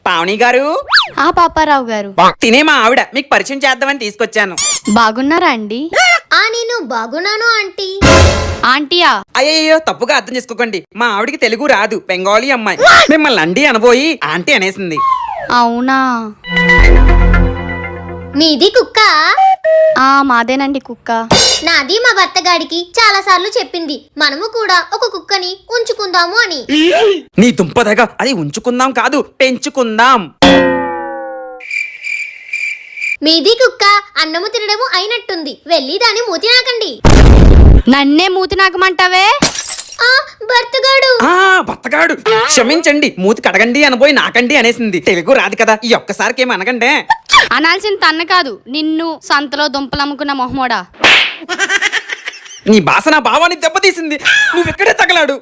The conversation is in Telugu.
పావని గారు. పాపారావు గారు. తినే మా ఆవిడ, మీకు పరిచయం చేద్దామని తీసుకొచ్చాను. బాగున్నారా అండి? నేను బాగున్నాను ఆంటీ. ఆంటీయా? అయ్యయ్యో, తప్పుగా అర్థం చేసుకోకండి. మా ఆవిడికి తెలుగు రాదు, బెంగాలీ అమ్మాయి. మిమ్మల్ని అండి అనబోయి ఆంటీ అనేసింది. అవునా? మీది కుక్క? మాదేనండి కుక్క. నాది మా భర్తగాడికి చాలా సార్లు చెప్పింది మనము కూడా ఒక కుక్కని ఉంచుకుందాము అని. నీ దుంపదగా, అది ఉంచుకుందాం కాదు, పెంచుకుందాం. మీది కుక్క అన్నము తినడము అయినట్టుంది, వెళ్ళి దాని మూతి నాకండి. నన్నే మూతి నాకమంటావే? భర్తగాడు. భర్తగాడు, క్షమించండి, మూతి కడగండి అనబోయి నాకండి అనేసింది. తెలుగు రాదు కదా, ఈ ఒక్కసారికి ఏమి అనకండే. అనాల్సిన తన్న కాదు, నిన్ను సంతలో దుంపలమ్ముకున్న మొహమోడా. నీ భాష నా భావాన్ని దెబ్బతీసింది. నువ్వెక్కడే తగలాడు.